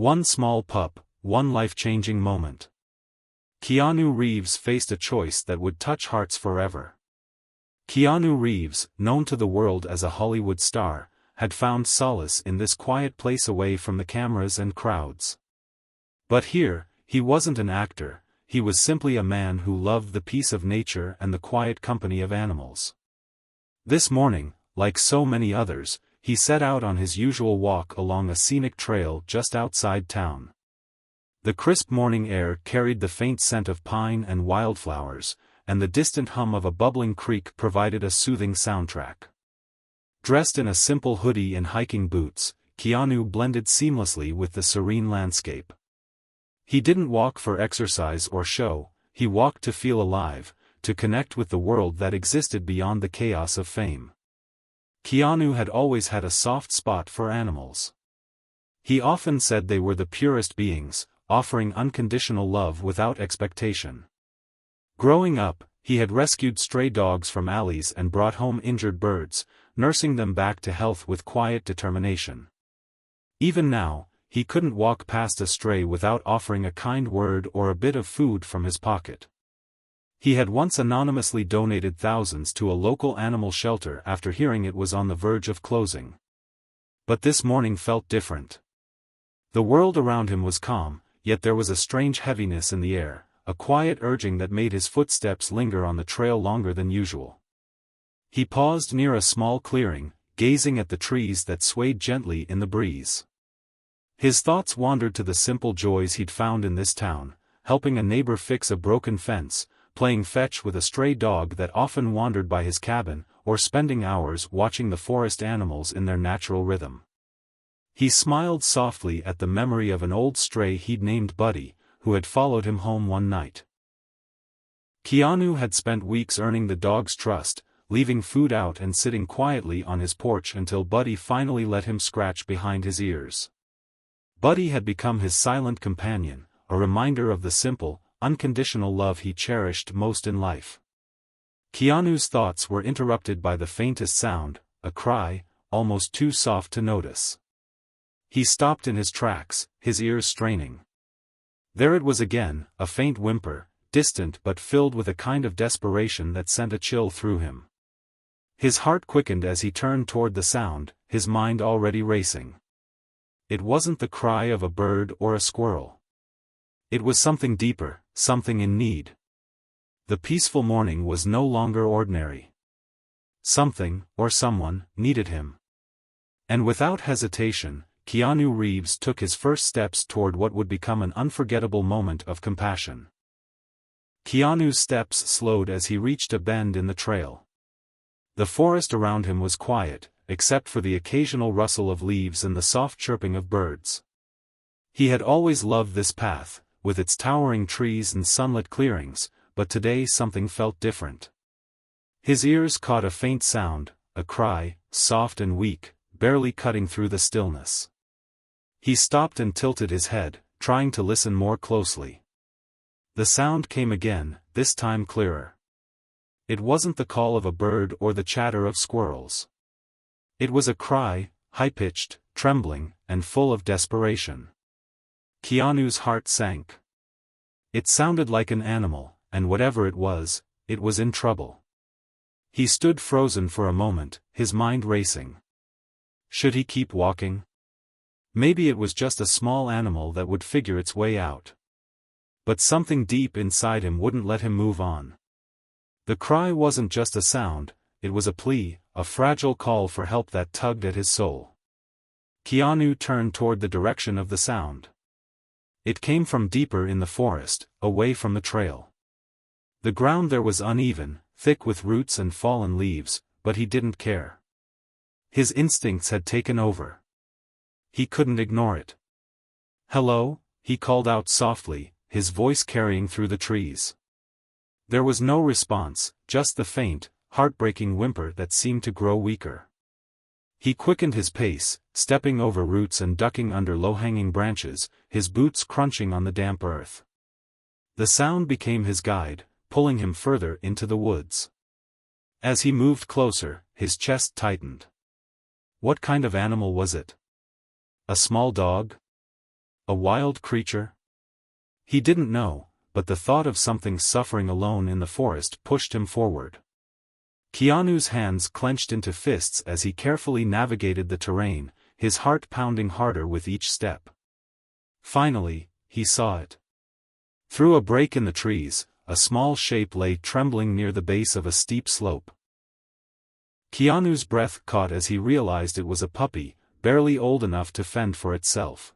One small pup, one life-changing moment. Keanu Reeves faced a choice that would touch hearts forever. Keanu Reeves, known to the world as a Hollywood star, had found solace in this quiet place away from the cameras and crowds. But here, he wasn't an actor, he was simply a man who loved the peace of nature and the quiet company of animals. This morning, like so many others, he set out on his usual walk along a scenic trail just outside town. The crisp morning air carried the faint scent of pine and wildflowers, and the distant hum of a bubbling creek provided a soothing soundtrack. Dressed in a simple hoodie and hiking boots, Keanu blended seamlessly with the serene landscape. He didn't walk for exercise or show, he walked to feel alive, to connect with the world that existed beyond the chaos of fame. Keanu had always had a soft spot for animals. He often said they were the purest beings, offering unconditional love without expectation. Growing up, he had rescued stray dogs from alleys and brought home injured birds, nursing them back to health with quiet determination. Even now, he couldn't walk past a stray without offering a kind word or a bit of food from his pocket. He had once anonymously donated thousands to a local animal shelter after hearing it was on the verge of closing. But this morning felt different. The world around him was calm, yet there was a strange heaviness in the air, a quiet urging that made his footsteps linger on the trail longer than usual. He paused near a small clearing, gazing at the trees that swayed gently in the breeze. His thoughts wandered to the simple joys he'd found in this town, helping a neighbor fix a broken fence, playing fetch with a stray dog that often wandered by his cabin, or spending hours watching the forest animals in their natural rhythm. He smiled softly at the memory of an old stray he'd named Buddy, who had followed him home one night. Keanu had spent weeks earning the dog's trust, leaving food out and sitting quietly on his porch until Buddy finally let him scratch behind his ears. Buddy had become his silent companion, a reminder of the simple, unconditional love he cherished most in life. Keanu's thoughts were interrupted by the faintest sound, a cry, almost too soft to notice. He stopped in his tracks, his ears straining. There it was again, a faint whimper, distant but filled with a kind of desperation that sent a chill through him. His heart quickened as he turned toward the sound, his mind already racing. It wasn't the cry of a bird or a squirrel. It was something deeper, something in need. The peaceful morning was no longer ordinary. Something, or someone, needed him. And without hesitation, Keanu Reeves took his first steps toward what would become an unforgettable moment of compassion. Keanu's steps slowed as he reached a bend in the trail. The forest around him was quiet, except for the occasional rustle of leaves and the soft chirping of birds. He had always loved this path, with its towering trees and sunlit clearings, but today something felt different. His ears caught a faint sound, a cry, soft and weak, barely cutting through the stillness. He stopped and tilted his head, trying to listen more closely. The sound came again, this time clearer. It wasn't the call of a bird or the chatter of squirrels. It was a cry, high-pitched, trembling, and full of desperation. Keanu's heart sank. It sounded like an animal, and whatever it was in trouble. He stood frozen for a moment, his mind racing. Should he keep walking? Maybe it was just a small animal that would figure its way out. But something deep inside him wouldn't let him move on. The cry wasn't just a sound, it was a plea, a fragile call for help that tugged at his soul. Keanu turned toward the direction of the sound. It came from deeper in the forest, away from the trail. The ground there was uneven, thick with roots and fallen leaves, but he didn't care. His instincts had taken over. He couldn't ignore it. "Hello," he called out softly, his voice carrying through the trees. There was no response, just the faint, heartbreaking whimper that seemed to grow weaker. He quickened his pace, stepping over roots and ducking under low-hanging branches, his boots crunching on the damp earth. The sound became his guide, pulling him further into the woods. As he moved closer, his chest tightened. What kind of animal was it? A small dog? A wild creature? He didn't know, but the thought of something suffering alone in the forest pushed him forward. Keanu's hands clenched into fists as he carefully navigated the terrain, his heart pounding harder with each step. Finally, he saw it. Through a break in the trees, a small shape lay trembling near the base of a steep slope. Keanu's breath caught as he realized it was a puppy, barely old enough to fend for itself.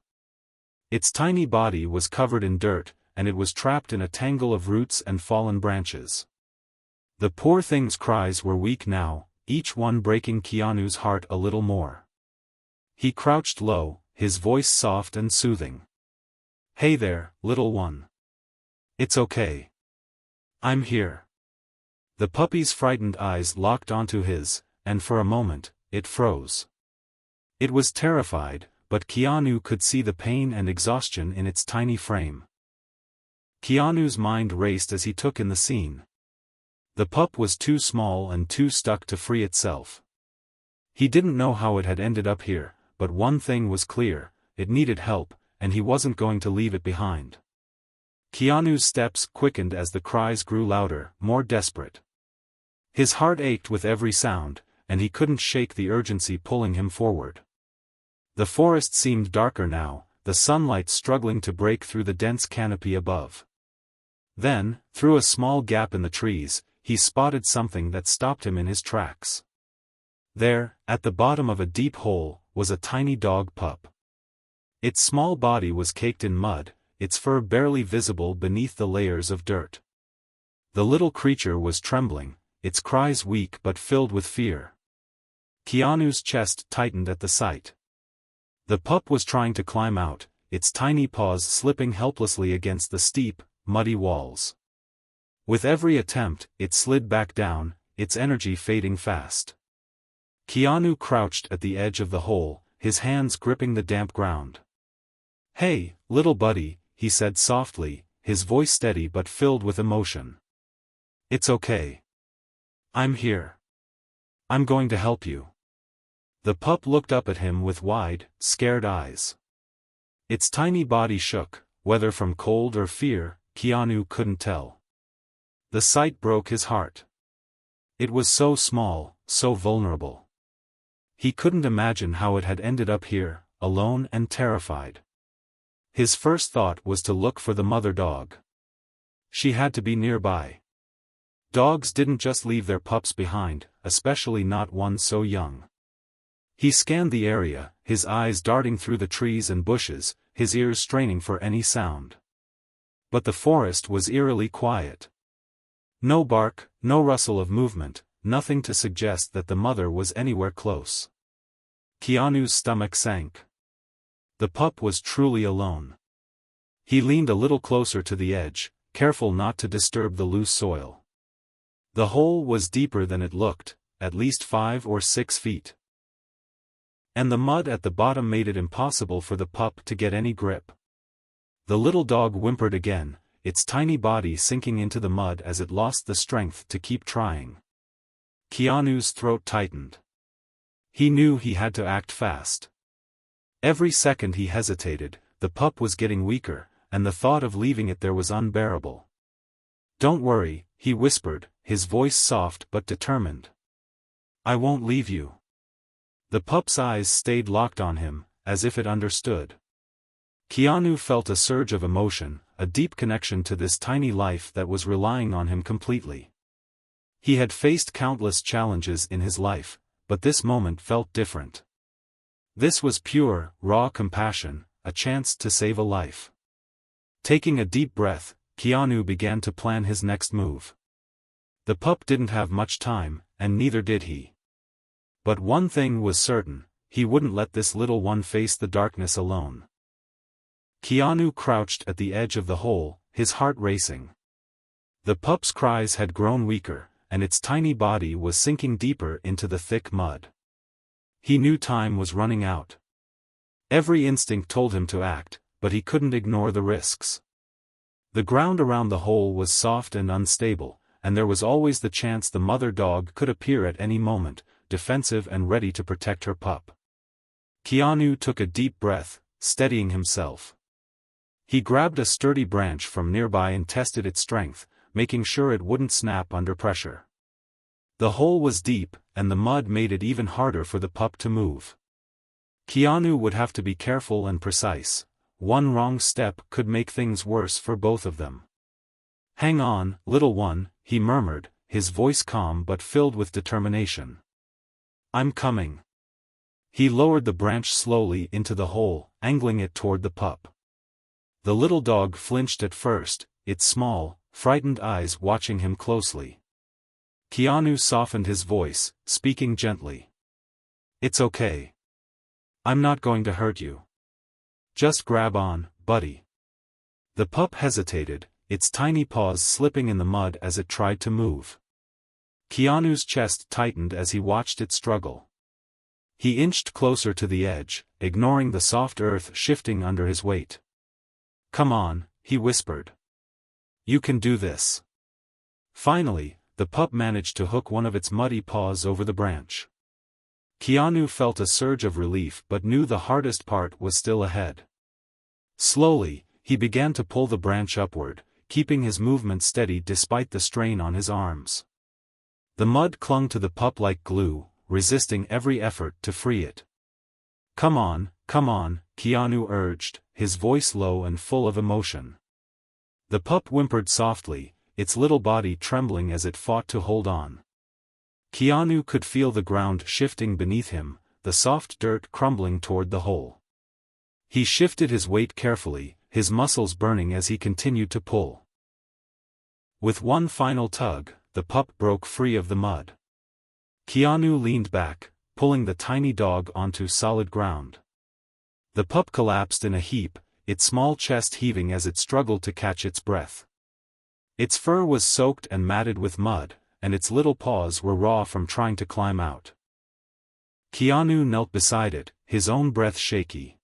Its tiny body was covered in dirt, and it was trapped in a tangle of roots and fallen branches. The poor thing's cries were weak now, each one breaking Keanu's heart a little more. He crouched low, his voice soft and soothing. "Hey there, little one. It's okay. I'm here." The puppy's frightened eyes locked onto his, and for a moment, it froze. It was terrified, but Keanu could see the pain and exhaustion in its tiny frame. Keanu's mind raced as he took in the scene. The pup was too small and too stuck to free itself. He didn't know how it had ended up here, but one thing was clear: it needed help, and he wasn't going to leave it behind. Keanu's steps quickened as the cries grew louder, more desperate. His heart ached with every sound, and he couldn't shake the urgency pulling him forward. The forest seemed darker now, the sunlight struggling to break through the dense canopy above. Then, through a small gap in the trees, he spotted something that stopped him in his tracks. There, at the bottom of a deep hole, was a tiny dog pup. Its small body was caked in mud, its fur barely visible beneath the layers of dirt. The little creature was trembling, its cries weak but filled with fear. Keanu's chest tightened at the sight. The pup was trying to climb out, its tiny paws slipping helplessly against the steep, muddy walls. With every attempt, it slid back down, its energy fading fast. Keanu crouched at the edge of the hole, his hands gripping the damp ground. "Hey, little buddy," he said softly, his voice steady but filled with emotion. "It's okay. I'm here. I'm going to help you." The pup looked up at him with wide, scared eyes. Its tiny body shook, whether from cold or fear, Keanu couldn't tell. The sight broke his heart. It was so small, so vulnerable. He couldn't imagine how it had ended up here, alone and terrified. His first thought was to look for the mother dog. She had to be nearby. Dogs didn't just leave their pups behind, especially not one so young. He scanned the area, his eyes darting through the trees and bushes, his ears straining for any sound. But the forest was eerily quiet. No bark, no rustle of movement, nothing to suggest that the mother was anywhere close. Keanu's stomach sank. The pup was truly alone. He leaned a little closer to the edge, careful not to disturb the loose soil. The hole was deeper than it looked, at least 5 or 6 feet. And the mud at the bottom made it impossible for the pup to get any grip. The little dog whimpered again, its tiny body sinking into the mud as it lost the strength to keep trying. Keanu's throat tightened. He knew he had to act fast. Every second he hesitated, the pup was getting weaker, and the thought of leaving it there was unbearable. "Don't worry," he whispered, his voice soft but determined. "I won't leave you." The pup's eyes stayed locked on him, as if it understood. Keanu felt a surge of emotion, a deep connection to this tiny life that was relying on him completely. He had faced countless challenges in his life, but this moment felt different. This was pure, raw compassion, a chance to save a life. Taking a deep breath, Keanu began to plan his next move. The pup didn't have much time, and neither did he. But one thing was certain: he wouldn't let this little one face the darkness alone. Keanu crouched at the edge of the hole, his heart racing. The pup's cries had grown weaker, and its tiny body was sinking deeper into the thick mud. He knew time was running out. Every instinct told him to act, but he couldn't ignore the risks. The ground around the hole was soft and unstable, and there was always the chance the mother dog could appear at any moment, defensive and ready to protect her pup. Keanu took a deep breath, steadying himself. He grabbed a sturdy branch from nearby and tested its strength, making sure it wouldn't snap under pressure. The hole was deep, and the mud made it even harder for the pup to move. Keanu would have to be careful and precise. One wrong step could make things worse for both of them. "Hang on, little one," he murmured, his voice calm but filled with determination. "I'm coming." He lowered the branch slowly into the hole, angling it toward the pup. The little dog flinched at first, its small, frightened eyes watching him closely. Keanu softened his voice, speaking gently. "It's okay. I'm not going to hurt you. Just grab on, buddy." The pup hesitated, its tiny paws slipping in the mud as it tried to move. Keanu's chest tightened as he watched it struggle. He inched closer to the edge, ignoring the soft earth shifting under his weight. "Come on," he whispered. "You can do this." Finally, the pup managed to hook one of its muddy paws over the branch. Keanu felt a surge of relief but knew the hardest part was still ahead. Slowly, he began to pull the branch upward, keeping his movement steady despite the strain on his arms. The mud clung to the pup like glue, resisting every effort to free it. Come on," Keanu urged, his voice low and full of emotion. The pup whimpered softly, its little body trembling as it fought to hold on. Keanu could feel the ground shifting beneath him, the soft dirt crumbling toward the hole. He shifted his weight carefully, his muscles burning as he continued to pull. With one final tug, the pup broke free of the mud. Keanu leaned back, pulling the tiny dog onto solid ground. The pup collapsed in a heap, its small chest heaving as it struggled to catch its breath. Its fur was soaked and matted with mud, and its little paws were raw from trying to climb out. Keanu knelt beside it, his own breath shaky.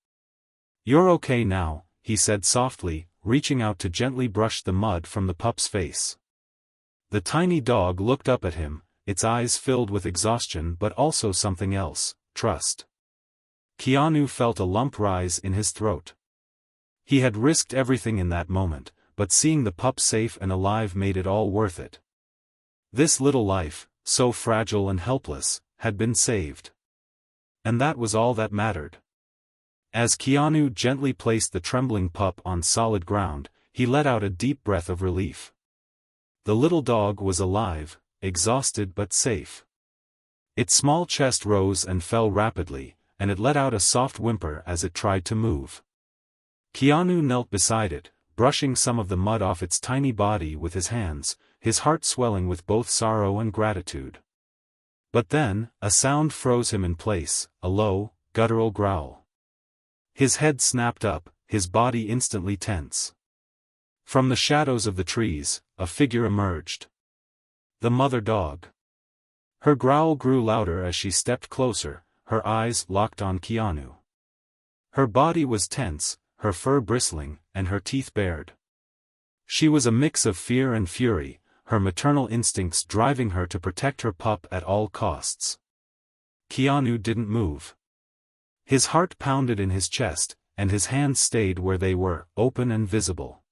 "You're okay now," he said softly, reaching out to gently brush the mud from the pup's face. The tiny dog looked up at him, its eyes filled with exhaustion but also something else, trust. Keanu felt a lump rise in his throat. He had risked everything in that moment, but seeing the pup safe and alive made it all worth it. This little life, so fragile and helpless, had been saved. And that was all that mattered. As Keanu gently placed the trembling pup on solid ground, he let out a deep breath of relief. The little dog was alive, exhausted but safe. Its small chest rose and fell rapidly, and it let out a soft whimper as it tried to move. Keanu knelt beside it, brushing some of the mud off its tiny body with his hands, his heart swelling with both sorrow and gratitude. But then, a sound froze him in place, a low, guttural growl. His head snapped up, his body instantly tense. From the shadows of the trees, a figure emerged. The mother dog. Her growl grew louder as she stepped closer, her eyes locked on Keanu. Her body was tense, her fur bristling, and her teeth bared. She was a mix of fear and fury, her maternal instincts driving her to protect her pup at all costs. Keanu didn't move. His heart pounded in his chest, and his hands stayed where they were, open and visible.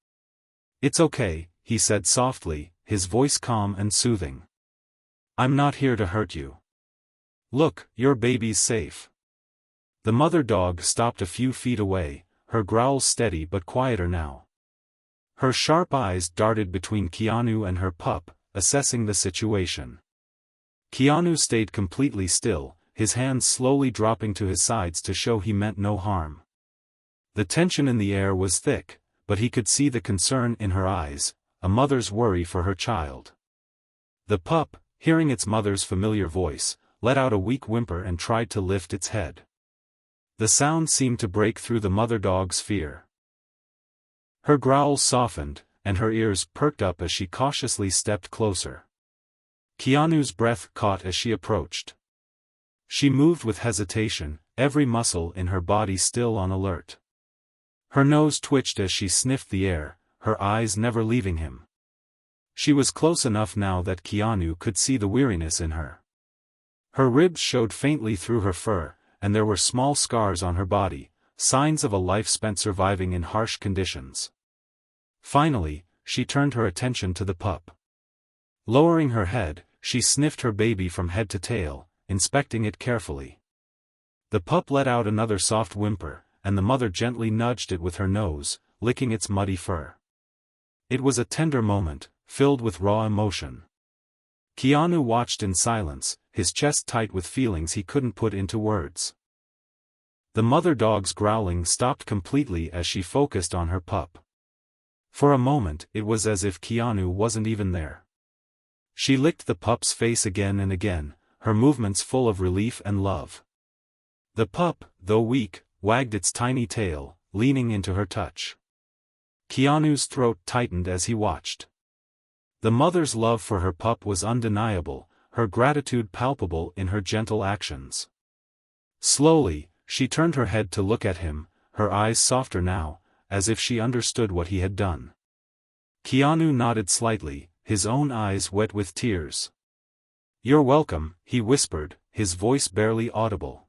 "It's okay," he said softly, his voice calm and soothing. "I'm not here to hurt you. Look, your baby's safe." The mother dog stopped a few feet away, her growls steady but quieter now. Her sharp eyes darted between Keanu and her pup, assessing the situation. Keanu stayed completely still, his hands slowly dropping to his sides to show he meant no harm. The tension in the air was thick, but he could see the concern in her eyes, a mother's worry for her child. The pup, hearing its mother's familiar voice, let out a weak whimper and tried to lift its head. The sound seemed to break through the mother dog's fear. Her growls softened, and her ears perked up as she cautiously stepped closer. Keanu's breath caught as she approached. She moved with hesitation, every muscle in her body still on alert. Her nose twitched as she sniffed the air, her eyes never leaving him. She was close enough now that Keanu could see the weariness in her. Her ribs showed faintly through her fur, and there were small scars on her body, signs of a life spent surviving in harsh conditions. Finally, she turned her attention to the pup. Lowering her head, she sniffed her baby from head to tail, inspecting it carefully. The pup let out another soft whimper, and the mother gently nudged it with her nose, licking its muddy fur. It was a tender moment, filled with raw emotion. Keanu watched in silence, his chest tight with feelings he couldn't put into words. The mother dog's growling stopped completely as she focused on her pup. For a moment it was as if Keanu wasn't even there. She licked the pup's face again and again, her movements full of relief and love. The pup, though weak, wagged its tiny tail, leaning into her touch. Keanu's throat tightened as he watched. The mother's love for her pup was undeniable, her gratitude palpable in her gentle actions. Slowly, she turned her head to look at him, her eyes softer now, as if she understood what he had done. Keanu nodded slightly, his own eyes wet with tears. "You're welcome," he whispered, his voice barely audible.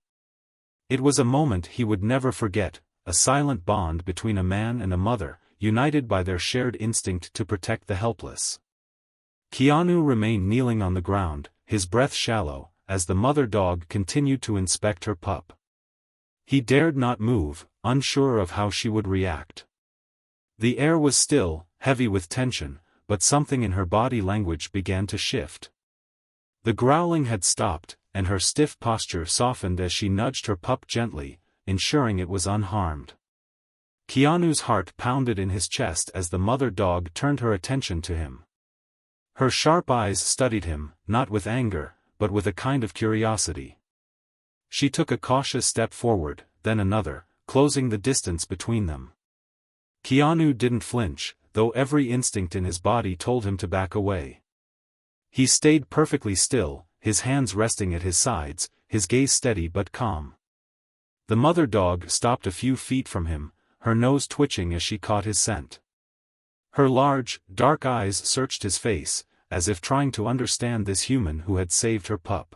It was a moment he would never forget, a silent bond between a man and a mother, united by their shared instinct to protect the helpless. Keanu remained kneeling on the ground, his breath shallow, as the mother dog continued to inspect her pup. He dared not move, unsure of how she would react. The air was still, heavy with tension, but something in her body language began to shift. The growling had stopped, and her stiff posture softened as she nudged her pup gently, ensuring it was unharmed. Keanu's heart pounded in his chest as the mother dog turned her attention to him. Her sharp eyes studied him, not with anger, but with a kind of curiosity. She took a cautious step forward, then another, closing the distance between them. Keanu didn't flinch, though every instinct in his body told him to back away. He stayed perfectly still, his hands resting at his sides, his gaze steady but calm. The mother dog stopped a few feet from him, her nose twitching as she caught his scent. Her large, dark eyes searched his face, as if trying to understand this human who had saved her pup.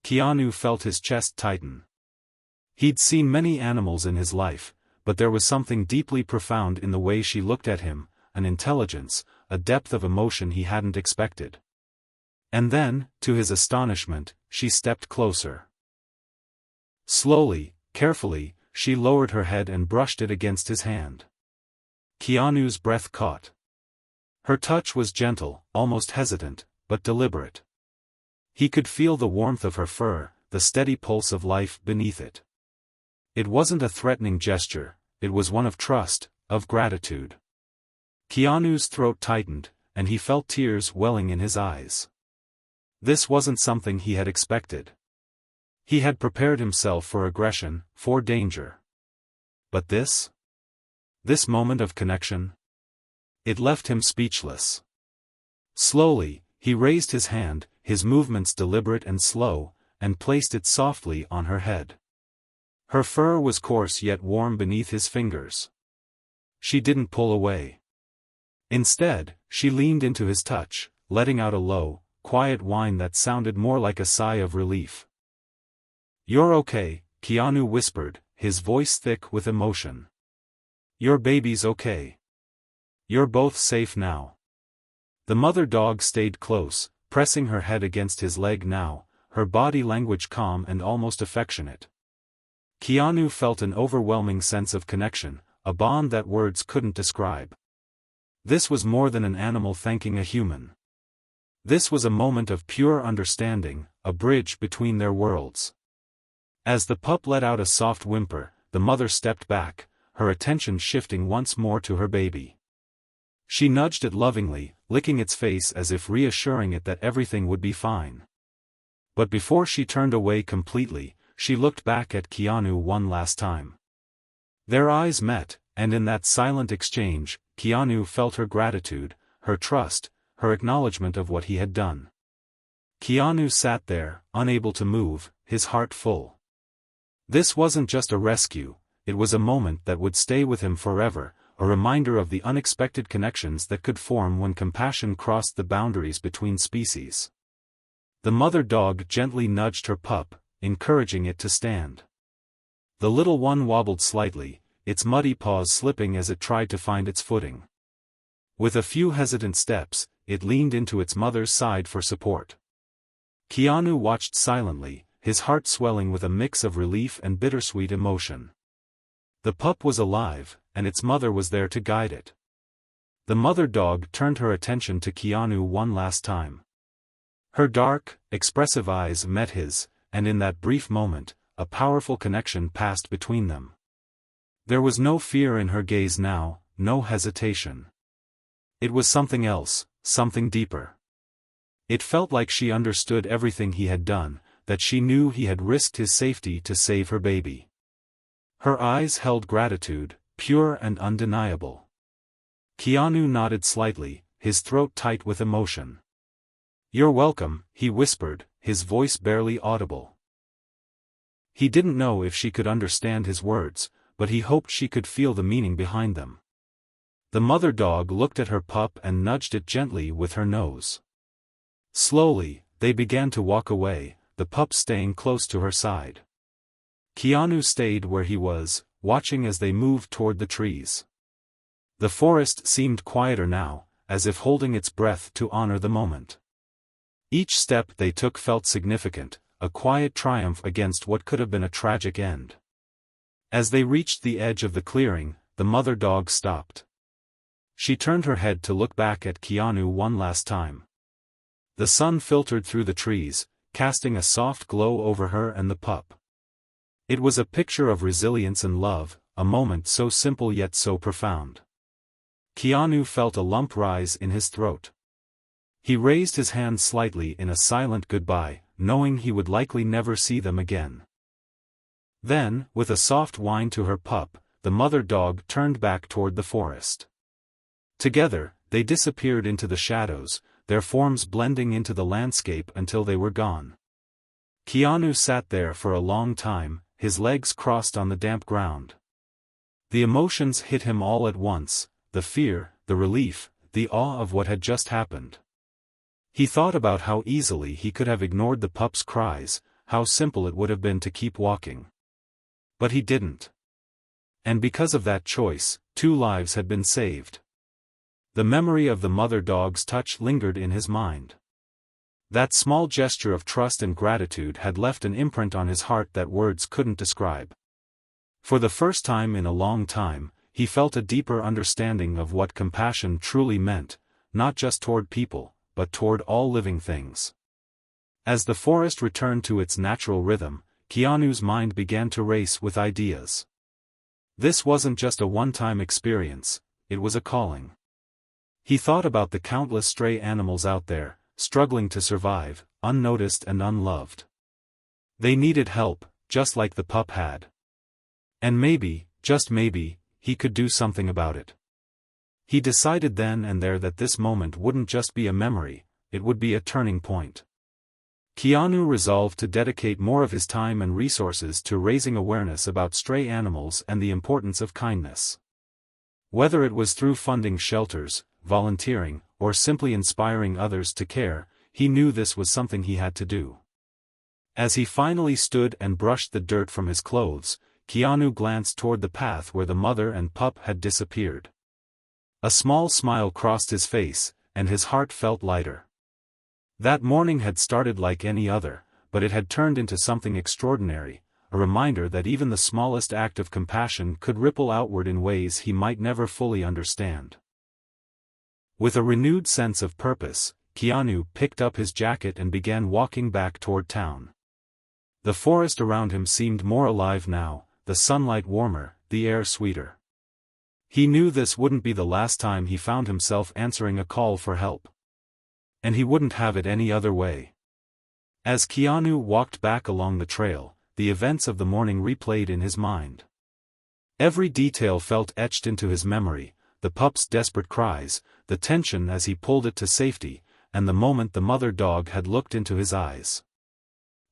Keanu felt his chest tighten. He'd seen many animals in his life, but there was something deeply profound in the way she looked at him, an intelligence, a depth of emotion he hadn't expected. And then, to his astonishment, she stepped closer. Slowly, carefully, she lowered her head and brushed it against his hand. Keanu's breath caught. Her touch was gentle, almost hesitant, but deliberate. He could feel the warmth of her fur, the steady pulse of life beneath it. It wasn't a threatening gesture, it was one of trust, of gratitude. Keanu's throat tightened, and he felt tears welling in his eyes. This wasn't something he had expected. He had prepared himself for aggression, for danger. But this? This moment of connection? It left him speechless. Slowly, he raised his hand, his movements deliberate and slow, and placed it softly on her head. Her fur was coarse yet warm beneath his fingers. She didn't pull away. Instead, she leaned into his touch, letting out a low, quiet whine that sounded more like a sigh of relief. "You're okay," Keanu whispered, his voice thick with emotion. "Your baby's okay. You're both safe now." The mother dog stayed close, pressing her head against his leg now, her body language calm and almost affectionate. Keanu felt an overwhelming sense of connection, a bond that words couldn't describe. This was more than an animal thanking a human. This was a moment of pure understanding, a bridge between their worlds. As the pup let out a soft whimper, the mother stepped back, her attention shifting once more to her baby. She nudged it lovingly, licking its face as if reassuring it that everything would be fine. But before she turned away completely, she looked back at Keanu one last time. Their eyes met, and in that silent exchange, Keanu felt her gratitude, her trust, her acknowledgement of what he had done. Keanu sat there, unable to move, his heart full. This wasn't just a rescue, it was a moment that would stay with him forever, a reminder of the unexpected connections that could form when compassion crossed the boundaries between species. The mother dog gently nudged her pup, encouraging it to stand. The little one wobbled slightly, its muddy paws slipping as it tried to find its footing. With a few hesitant steps, it leaned into its mother's side for support. Keanu watched silently, his heart swelling with a mix of relief and bittersweet emotion. The pup was alive, and its mother was there to guide it. The mother dog turned her attention to Keanu one last time. Her dark, expressive eyes met his, and in that brief moment, a powerful connection passed between them. There was no fear in her gaze now, no hesitation. It was something else, something deeper. It felt like she understood everything he had done, that she knew he had risked his safety to save her baby. Her eyes held gratitude, pure and undeniable. Keanu nodded slightly, his throat tight with emotion. "You're welcome," he whispered, his voice barely audible. He didn't know if she could understand his words, but he hoped she could feel the meaning behind them. The mother dog looked at her pup and nudged it gently with her nose. Slowly, they began to walk away, the pup staying close to her side. Keanu stayed where he was, watching as they moved toward the trees. The forest seemed quieter now, as if holding its breath to honor the moment. Each step they took felt significant, a quiet triumph against what could have been a tragic end. As they reached the edge of the clearing, the mother dog stopped. She turned her head to look back at Keanu one last time. The sun filtered through the trees, casting a soft glow over her and the pup. It was a picture of resilience and love, a moment so simple yet so profound. Keanu felt a lump rise in his throat. He raised his hand slightly in a silent goodbye, knowing he would likely never see them again. Then, with a soft whine to her pup, the mother dog turned back toward the forest. Together, they disappeared into the shadows, their forms blending into the landscape until they were gone. Keanu sat there for a long time, his legs crossed on the damp ground. The emotions hit him all at once, the fear, the relief, the awe of what had just happened. He thought about how easily he could have ignored the pup's cries, how simple it would have been to keep walking. But he didn't. And because of that choice, 2 lives had been saved. The memory of the mother dog's touch lingered in his mind. That small gesture of trust and gratitude had left an imprint on his heart that words couldn't describe. For the first time in a long time, he felt a deeper understanding of what compassion truly meant, not just toward people, but toward all living things. As the forest returned to its natural rhythm, Keanu's mind began to race with ideas. This wasn't just a one-time experience, it was a calling. He thought about the countless stray animals out there, struggling to survive, unnoticed and unloved. They needed help, just like the pup had. And maybe, just maybe, he could do something about it. He decided then and there that this moment wouldn't just be a memory, it would be a turning point. Keanu resolved to dedicate more of his time and resources to raising awareness about stray animals and the importance of kindness. Whether it was through funding shelters, volunteering, or simply inspiring others to care, he knew this was something he had to do. As he finally stood and brushed the dirt from his clothes, Keanu glanced toward the path where the mother and pup had disappeared. A small smile crossed his face, and his heart felt lighter. That morning had started like any other, but it had turned into something extraordinary, a reminder that even the smallest act of compassion could ripple outward in ways he might never fully understand. With a renewed sense of purpose, Keanu picked up his jacket and began walking back toward town. The forest around him seemed more alive now, the sunlight warmer, the air sweeter. He knew this wouldn't be the last time he found himself answering a call for help. And he wouldn't have it any other way. As Keanu walked back along the trail, the events of the morning replayed in his mind. Every detail felt etched into his memory, the pup's desperate cries, the tension as he pulled it to safety, and the moment the mother dog had looked into his eyes.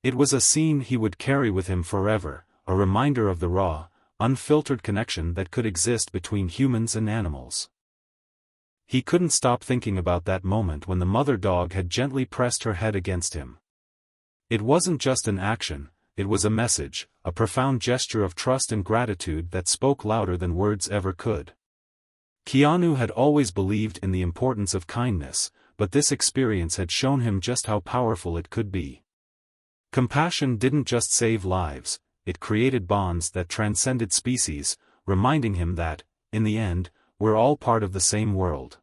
It was a scene he would carry with him forever, a reminder of the raw, unfiltered connection that could exist between humans and animals. He couldn't stop thinking about that moment when the mother dog had gently pressed her head against him. It wasn't just an action, it was a message, a profound gesture of trust and gratitude that spoke louder than words ever could. Keanu had always believed in the importance of kindness, but this experience had shown him just how powerful it could be. Compassion didn't just save lives, it created bonds that transcended species, reminding him that, in the end, we're all part of the same world.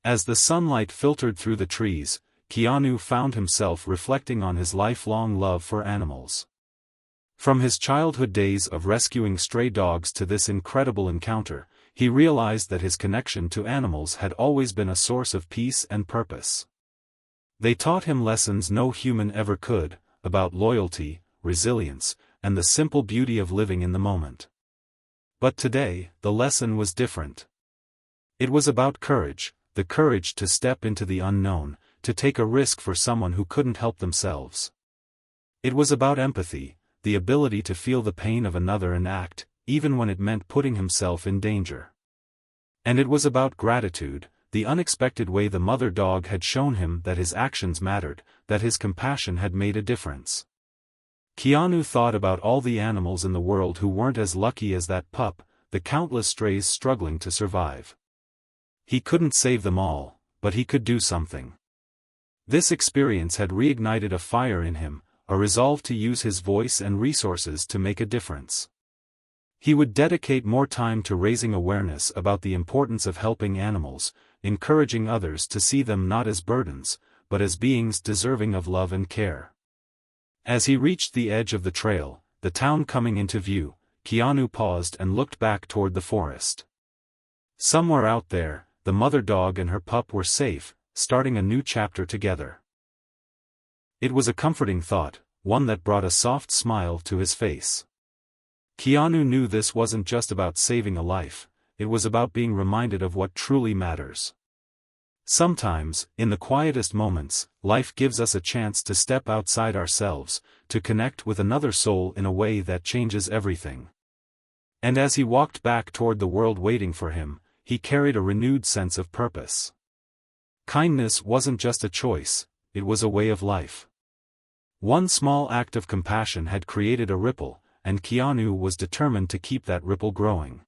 As the sunlight filtered through the trees, Keanu found himself reflecting on his lifelong love for animals. From his childhood days of rescuing stray dogs to this incredible encounter, he realized that his connection to animals had always been a source of peace and purpose. They taught him lessons no human ever could, about loyalty, resilience, and the simple beauty of living in the moment. But today, the lesson was different. It was about courage, the courage to step into the unknown, to take a risk for someone who couldn't help themselves. It was about empathy, the ability to feel the pain of another and act, even when it meant putting himself in danger. And it was about gratitude, the unexpected way the mother dog had shown him that his actions mattered, that his compassion had made a difference. Keanu thought about all the animals in the world who weren't as lucky as that pup, the countless strays struggling to survive. He couldn't save them all, but he could do something. This experience had reignited a fire in him, a resolve to use his voice and resources to make a difference. He would dedicate more time to raising awareness about the importance of helping animals, encouraging others to see them not as burdens, but as beings deserving of love and care. As he reached the edge of the trail, the town coming into view, Keanu paused and looked back toward the forest. Somewhere out there, the mother dog and her pup were safe, starting a new chapter together. It was a comforting thought, one that brought a soft smile to his face. Keanu knew this wasn't just about saving a life, it was about being reminded of what truly matters. Sometimes, in the quietest moments, life gives us a chance to step outside ourselves, to connect with another soul in a way that changes everything. And as he walked back toward the world waiting for him, he carried a renewed sense of purpose. Kindness wasn't just a choice, it was a way of life. One small act of compassion had created a ripple, and Keanu was determined to keep that ripple growing.